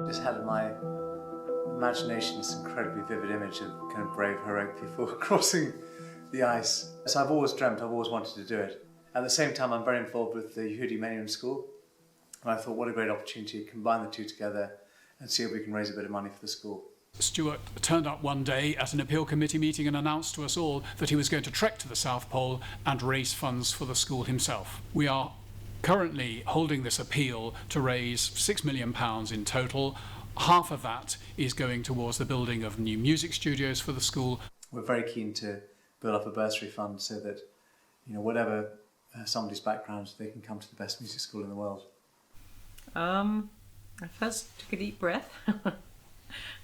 Just had in my imagination this incredibly vivid image of kind of brave, heroic people crossing the ice. So I've always dreamt, I've always wanted to do it. At the same time, I'm very involved with the Yehudi Menuhin School, and I thought what a great opportunity to combine the two together and see if we can raise a bit of money for the school. Stuart turned up one day at an appeal committee meeting and announced to us all that he was going to trek to the South Pole and raise funds for the school himself. We are currently holding this appeal to raise £6 million in total. Half of that is going towards the building of new music studios for the school. We're very keen to build up a bursary fund so that, you know, whatever somebody's background, they can come to the best music school in the world. I first took a deep breath.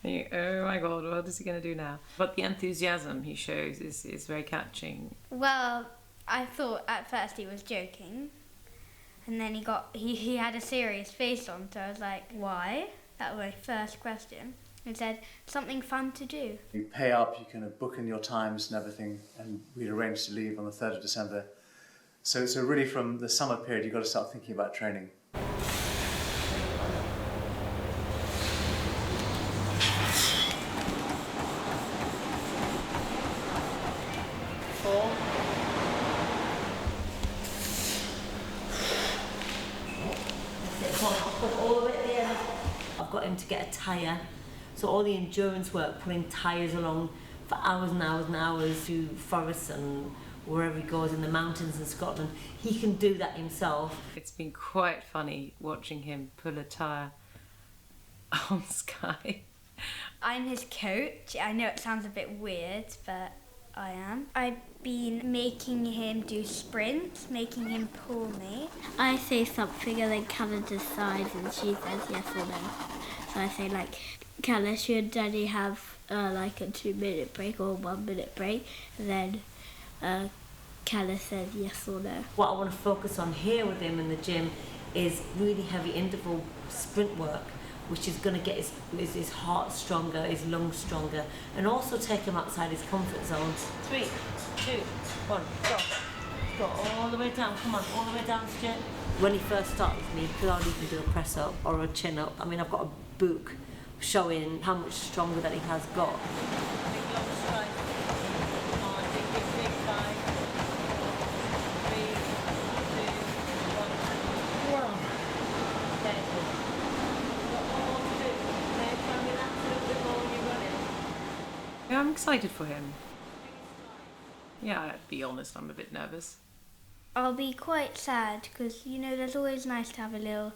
Oh my god, what is he going to do now? But the enthusiasm he shows is very catching. Well, I thought at first he was joking, and then he had a serious face on, so I was like, why? That was my first question. He said, something fun to do. You pay up, you can book in your times and everything, and we'd arranged to leave on the 3rd of December. So really from the summer period, you've got to start thinking about training. I've got him to get a tyre, so all the endurance work, pulling tyres along for hours and hours and hours through forests and wherever he goes in the mountains in Scotland, he can do that himself. It's been quite funny watching him pull a tyre on Sky. I'm his coach. I know it sounds a bit weird, but I am. I've been making him do sprints, making him pull me. I say something and then Calla decides and she says yes or no. So I say like, Calla, should Daddy have like a 2-minute break or a 1-minute break? And then Calla says yes or no. What I want to focus on here with him in the gym is really heavy interval sprint work, which is going to get his heart stronger, his lungs stronger, and also take him outside his comfort zone. 3, 2, 1, go. Go all the way down, come on, all the way down straight. When he first started with me, he could hardly even do a press up or a chin up. I mean, I've got a book showing how much stronger that he has got. Big long stride. Come on, big five. 3, 2, 1. There you go. Yeah, I'm excited for him. Yeah, I'd be honest, I'm a bit nervous. I'll be quite sad because, you know, there's always nice to have a little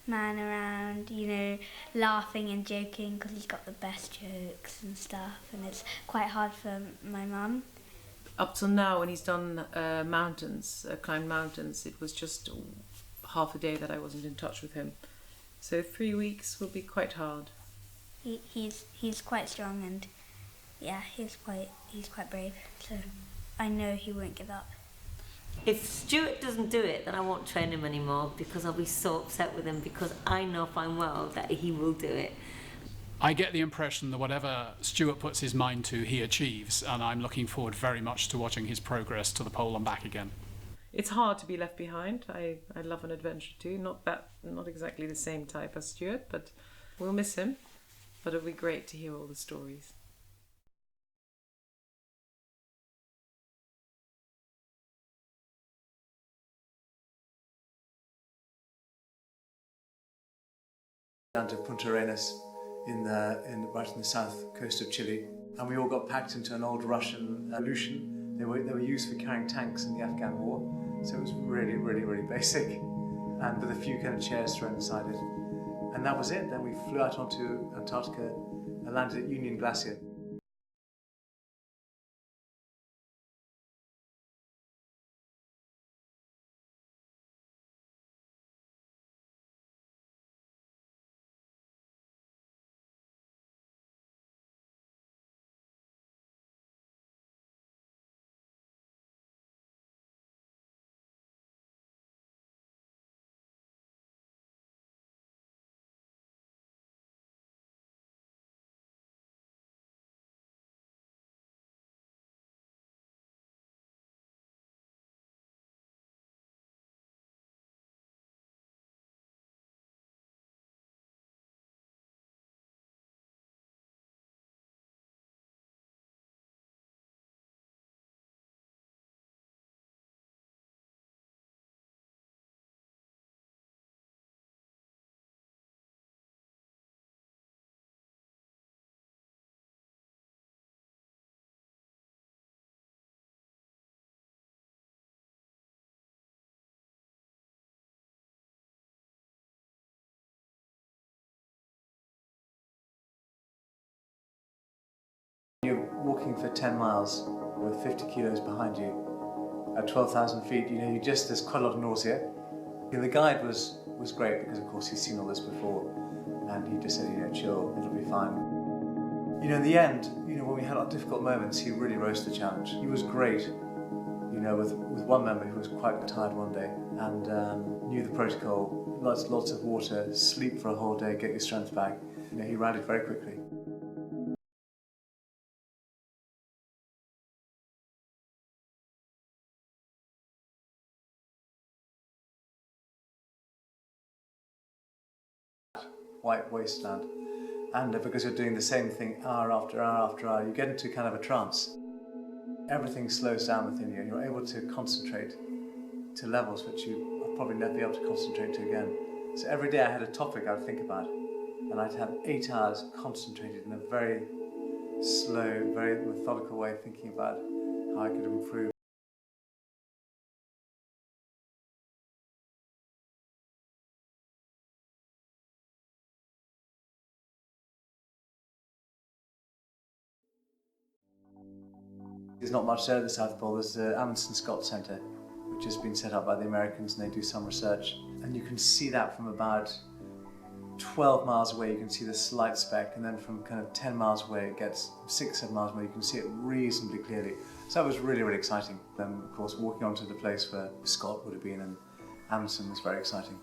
man around, you know, laughing and joking because he's got the best jokes and stuff, and it's quite hard for my mum. Up till now, when he's done climbed mountains, it was just half a day that I wasn't in touch with him. So 3 weeks will be quite hard. He's quite strong and yeah, he's quite brave. So I know he won't give up. If Stuart doesn't do it, then I won't train him anymore because I'll be so upset with him because I know fine well that he will do it. I get the impression that whatever Stuart puts his mind to, he achieves, and I'm looking forward very much to watching his progress to the pole and back again. It's hard to be left behind. I love an adventure too. Not exactly the same type as Stuart, but we'll miss him. But it'll be great to hear all the stories. Down to Punta Arenas right in the south coast of Chile, and we all got packed into an old Russian Aleutian. They were used for carrying tanks in the Afghan war, so it was really, really, really basic, and with a few kind of chairs thrown inside it. And that was it. Then we flew out onto Antarctica and landed at Union Glacier. walking for 10 miles with 50 kilos behind you at 12,000 feet, there's quite a lot of nausea. The guide was great because, of course, he's seen all this before, and he just said, chill, it'll be fine. In the end, when we had our difficult moments, he really rose to the challenge. He was great, with one member who was quite tired one day and knew the protocol, lots of water, sleep for a whole day, get your strength back. He rallied very quickly. White wasteland, and because you're doing the same thing hour after hour after hour, you get into kind of a trance. Everything slows down within you and you're able to concentrate to levels which you will probably never be able to concentrate to again. So every day I had a topic I would think about, and I'd have 8 hours concentrated in a very slow, very methodical way, thinking about how I could improve. There's not much there at the South Pole. There's the Amundsen Scott Centre, which has been set up by the Americans, and they do some research. And you can see that from about 12 miles away, you can see the slight speck, and then from kind of 10 miles away, it gets 6, 7 miles away, you can see it reasonably clearly. So that was really, really exciting. Then, of course, walking onto the place where Scott would have been and Amundsen was very exciting.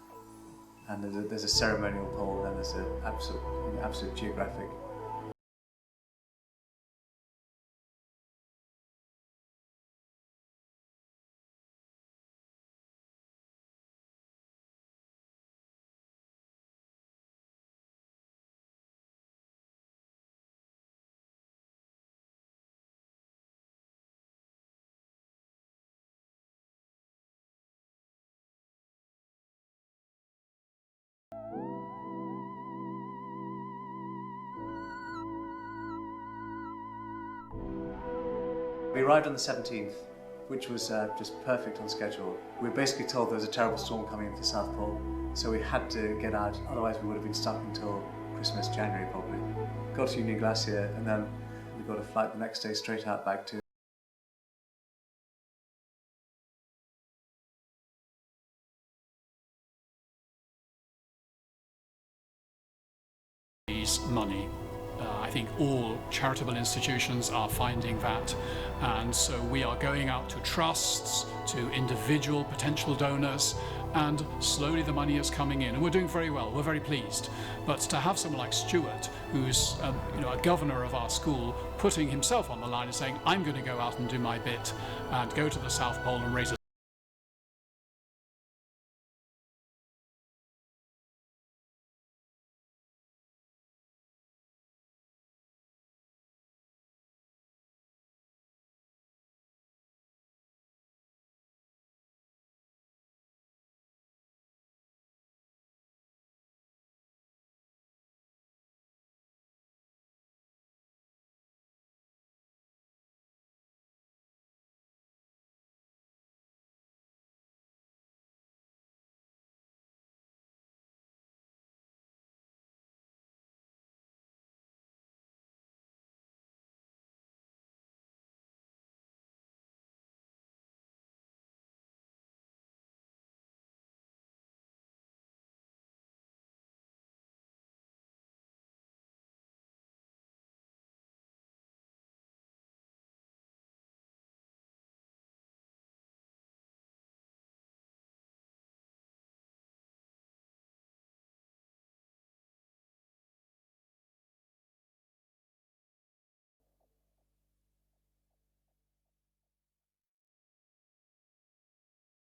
And there's a ceremonial pole, and there's an absolute geographic. We arrived on the 17th, which was just perfect on schedule. We were basically told there was a terrible storm coming into the South Pole, so we had to get out, otherwise we would have been stuck until Christmas, January probably. Got to Union Glacier, and then we got a flight the next day straight out back to money. I think all charitable institutions are finding that, and so we are going out to trusts, to individual potential donors, and slowly the money is coming in, and we're doing very well. We're very pleased. But to have someone like Stuart, who's a governor of our school, putting himself on the line and saying, I'm going to go out and do my bit and go to the South Pole and raise a